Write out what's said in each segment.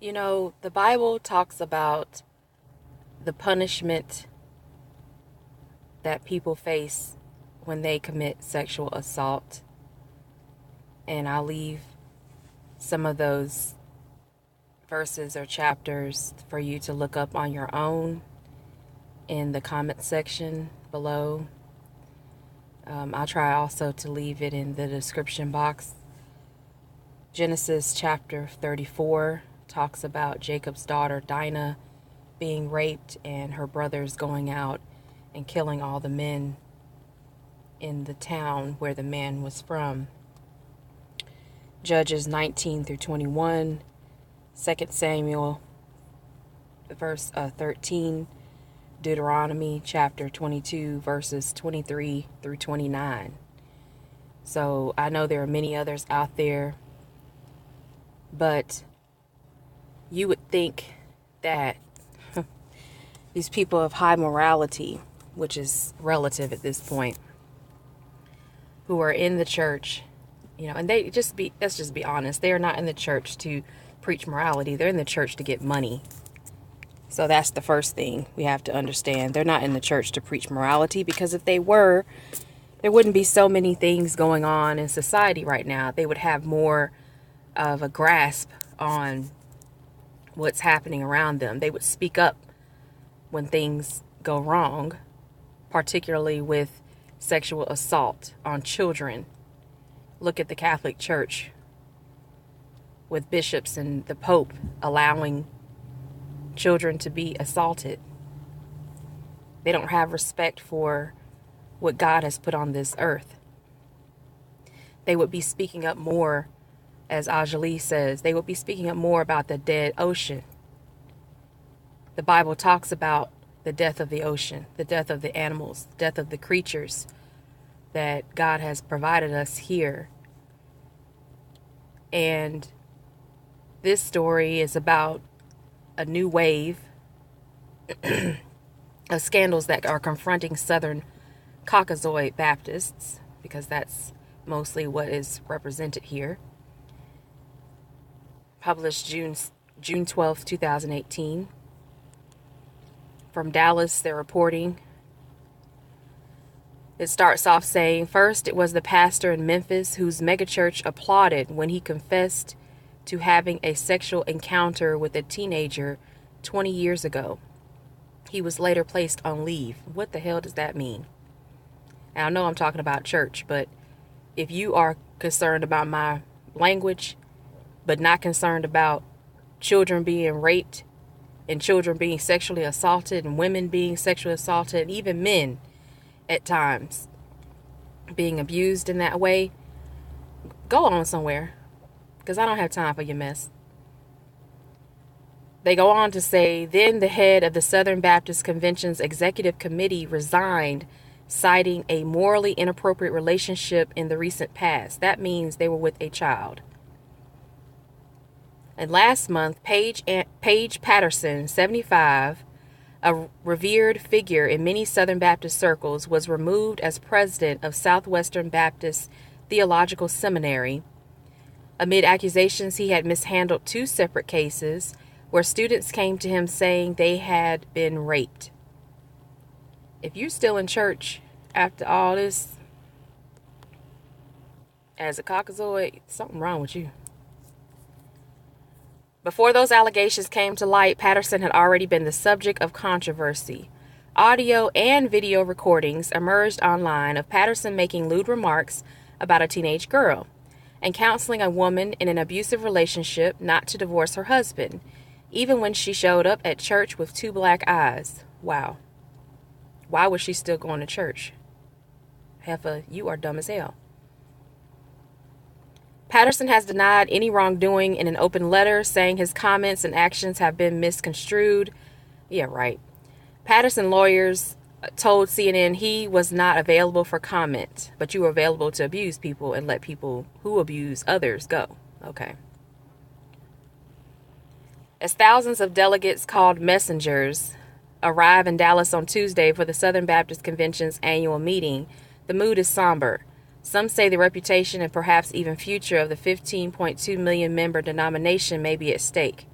You know, the Bible talks about the punishment that people face when they commit sexual assault. And I'll leave some of those verses or chapters for you to look up on your own in the comment section below. I'll try also to leave it in the description box. Genesis chapter 34 talks about Jacob's daughter Dinah being raped and her brothers going out and killing all the men in the town where the man was from. Judges 19 through 21, 2 Samuel verse 13, Deuteronomy chapter 22 verses 23 through 29. So I know there are many others out there, but you would think that these people of high morality, which is relative at this point, who are in the church, and let's just be honest, they are not in the church to preach morality. They're in the church to get money. So that's the first thing we have to understand. They're not in the church to preach morality, because if they were, there wouldn't be so many things going on in society right now. They would have more of a grasp on what's happening around them. They would speak up when things go wrong, particularly with sexual assault on children. Look at the Catholic Church with bishops and the Pope allowing children to be assaulted. They don't have respect for what God has put on this earth. They would be speaking up more, as Ajali says, they would be speaking up more about the dead ocean. The Bible talks about the death of the ocean, the death of the animals, the death of the creatures that God has provided us here. And this story is about a new wave of scandals that are confronting Southern Caucasoid Baptists, because that's mostly what is represented here. Published June 12th, 2018. From Dallas, they're reporting. It starts off saying, first, it was the pastor in Memphis whose megachurch applauded when he confessed to having a sexual encounter with a teenager 20 years ago. He was later placed on leave. What the hell does that mean? And I know I'm talking about church, but if you are concerned about my language, but not concerned about children being raped and children being sexually assaulted and women being sexually assaulted and even men at times being abused in that way, go on somewhere, because I don't have time for your mess. They go on to say, then the head of the Southern Baptist Convention's executive committee resigned, citing a morally inappropriate relationship in the recent past. That means they were with a child. And last month, Paige Patterson, 75, a revered figure in many Southern Baptist circles, was removed as president of Southwestern Baptist Theological Seminary amid accusations he had mishandled two separate cases where students came to him saying they had been raped. If you're still in church after all this, as a Caucasoid, something wrong with you. Before those allegations came to light, Patterson had already been the subject of controversy. Audio and video recordings emerged online of Patterson making lewd remarks about a teenage girl and counseling a woman in an abusive relationship not to divorce her husband, even when she showed up at church with two black eyes. Wow. Why was she still going to church? Heffa, you are dumb as hell. Patterson has denied any wrongdoing in an open letter, saying his comments and actions have been misconstrued. Yeah, right. Patterson lawyers told CNN he was not available for comment, but you were available to abuse people and let people who abuse others go. Okay. As thousands of delegates called messengers arrive in Dallas on Tuesday for the Southern Baptist Convention's annual meeting, the mood is somber. Some say the reputation and perhaps even future of the 15.2 million member denomination may be at stake.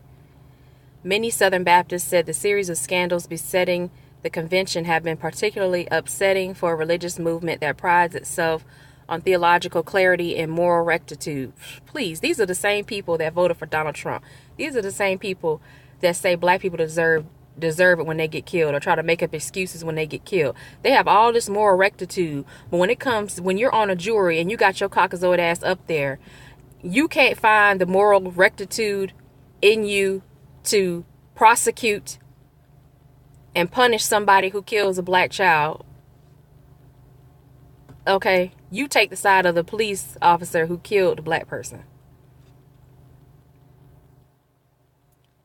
Many Southern Baptists said the series of scandals besetting the convention have been particularly upsetting for a religious movement that prides itself on theological clarity and moral rectitude. Please, these are the same people that voted for Donald Trump. These are the same people that say black people deserve it when they get killed, or try to make up excuses when they get killed. They have all this moral rectitude, but when you're on a jury and you got your caucasoid ass up there, you can't find the moral rectitude in you to prosecute and punish somebody who kills a black child. Okay, you take the side of the police officer who killed the black person.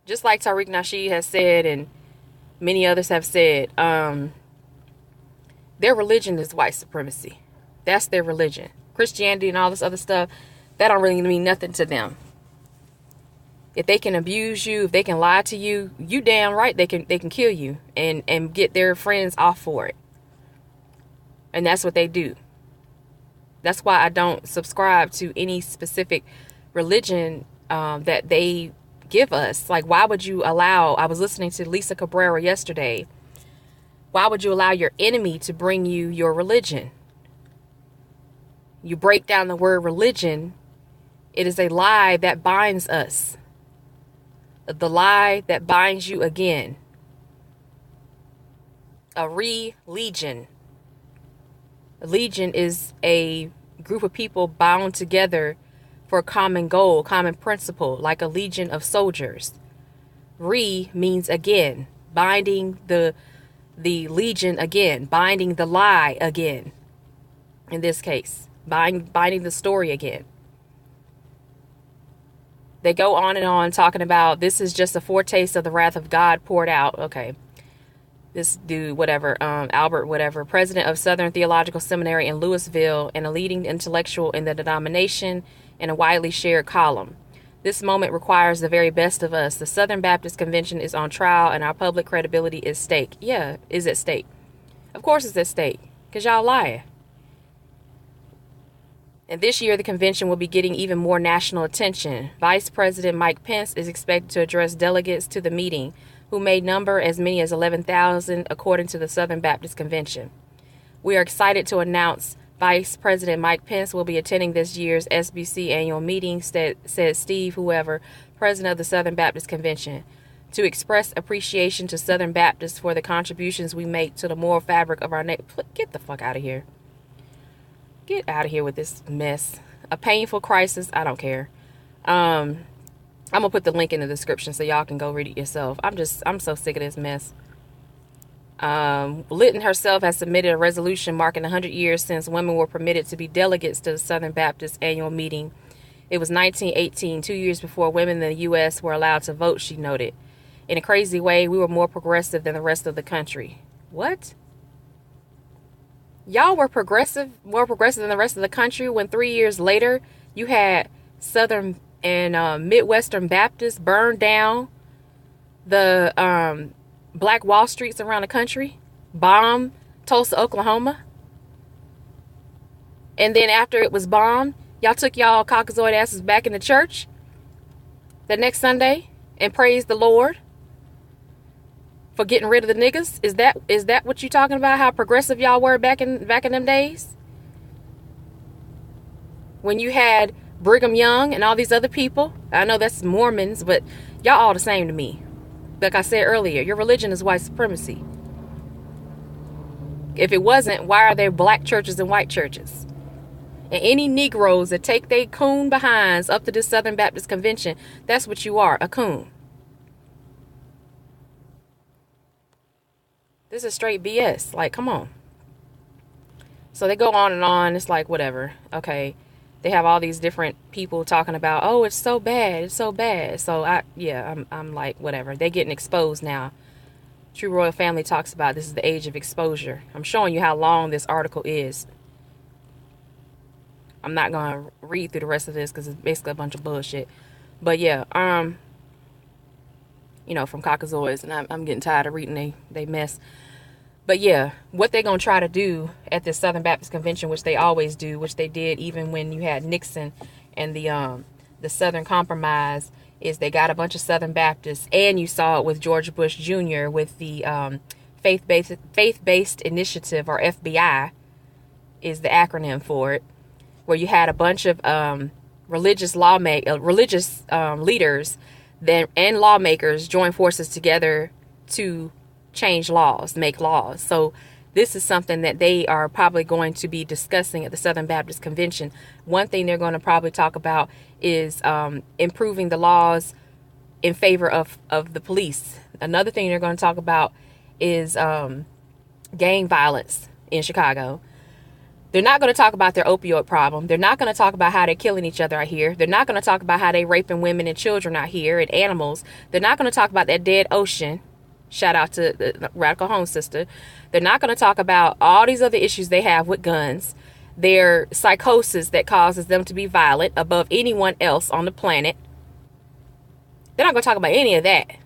Just like Tariq Nasheed has said, and many others have said, their religion is white supremacy. That's their religion. Christianity and all this other stuff, that don't really mean nothing to them. If they can abuse you, if they can lie to you, you damn right they can kill you and get their friends off for it. And that's what they do. That's why I don't subscribe to any specific religion that they give us. Like, why would you allow, I was listening to Lisa Cabrera yesterday. Why would you allow your enemy to bring you your religion? You break down the word religion. It is a lie that binds us. The lie that binds you again. A religion. A legion is a group of people bound together for a common goal, common principle, like a legion of soldiers. Means again, binding the legion again, binding the lie again. In this case, binding the story again. They go on and on talking about this is just a foretaste of the wrath of God poured out. Okay. This dude, whatever, Albert, whatever, president of Southern Theological Seminary in Louisville and a leading intellectual in the denomination and a widely shared column. This moment requires the very best of us. The Southern Baptist Convention is on trial and our public credibility is stake. Yeah, is at stake. Of course it's at stake, because y'all lying. And this year, the convention will be getting even more national attention. Vice President Mike Pence is expected to address delegates to the meeting, who may number as many as 11,000, according to the Southern Baptist Convention. We are excited to announce Vice President Mike Pence will be attending this year's SBC annual meeting, said Steve Whoever, president of the Southern Baptist Convention, to express appreciation to Southern Baptists for the contributions we make to the moral fabric of our nation. Get the fuck out of here. Get out of here with this mess. A painful crisis. I don't care. I'm going to put the link in the description so y'all can go read it yourself. I'm so sick of this mess. Litton herself has submitted a resolution marking 100 years since women were permitted to be delegates to the Southern Baptist annual meeting. It was 1918, 2 years before women in the U.S. were allowed to vote, she noted. In a crazy way, we were more progressive than the rest of the country. What? Y'all were more progressive than the rest of the country when 3 years later you had Southern and Midwestern Baptists burn down the Black Wall Streets around the country, bomb Tulsa, Oklahoma. And then after it was bombed, y'all took y'all caucasoid asses back in the church the next Sunday and praised the Lord for getting rid of the niggas. Is that what you talking about? How progressive y'all were back in them days? When you had Brigham Young and all these other people. I know that's Mormons, but y'all all the same to me. Like I said earlier, your religion is white supremacy. If it wasn't, why are there black churches and white churches? And any Negroes that take their coon behinds up to this Southern Baptist Convention, that's what you are, a coon. This is straight BS. Like, come on. So they go on and on. It's like, whatever. Okay. They have all these different people talking about, oh, it's so bad. It's so bad. So, I'm like, whatever. They're getting exposed now. True Royal Family talks about this is the age of exposure. I'm showing you how long this article is. I'm not going to read through the rest of this because it's basically a bunch of bullshit. But, yeah, from Caucasoids. And I'm getting tired of reading they mess. But yeah, what they're going to try to do at this Southern Baptist Convention, which they always do, which they did even when you had Nixon and the Southern Compromise, is they got a bunch of Southern Baptists, and you saw it with George Bush Jr. with the faith-based initiative, or FBI is the acronym for it, where you had a bunch of religious leaders and lawmakers join forces together to change laws, make laws. So this is something that they are probably going to be discussing at the Southern Baptist Convention. One thing they're going to probably talk about is improving the laws in favor of the police. Another thing they're going to talk about is gang violence in Chicago. They're not going to talk about their opioid problem. They're not going to talk about how they're killing each other out here. They're not going to talk about how they're raping women and children out here and animals. They're not going to talk about that dead ocean. Shout out to the Radical Home Sister. They're not going to talk about all these other issues they have with guns, their psychosis that causes them to be violent above anyone else on the planet. They're not going to talk about any of that.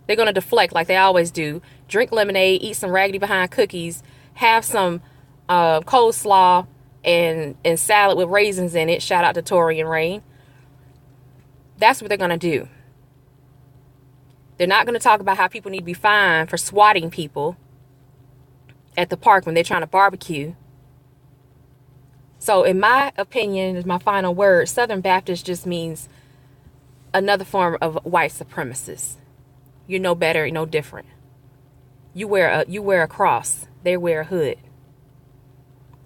They're going to deflect like they always do. Drink lemonade, eat some raggedy behind cookies, have some coleslaw and salad with raisins in it. Shout out to Tori and Rain. That's what they're going to do. They're not going to talk about how people need to be fined for swatting people at the park when they're trying to barbecue. So in my opinion, is my final word, Southern Baptist just means another form of white supremacists. You're no better, no different. You wear a cross. They wear a hood.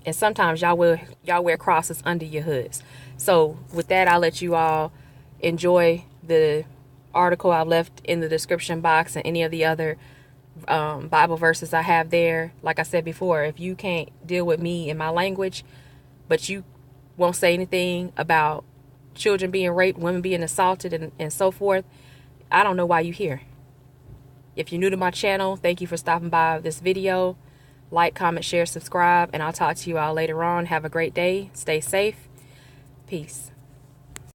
And sometimes y'all wear crosses under your hoods. So with that, I'll let you all enjoy the article I've left in the description box and any of the other Bible verses I have there. Like I said before, if you can't deal with me in my language, but you won't say anything about children being raped, women being assaulted, and so forth, I don't know why you're here. If you're new to my channel, thank you for stopping by this video. Like, comment, share, subscribe, and I'll talk to you all later on. Have a great day. Stay safe. Peace.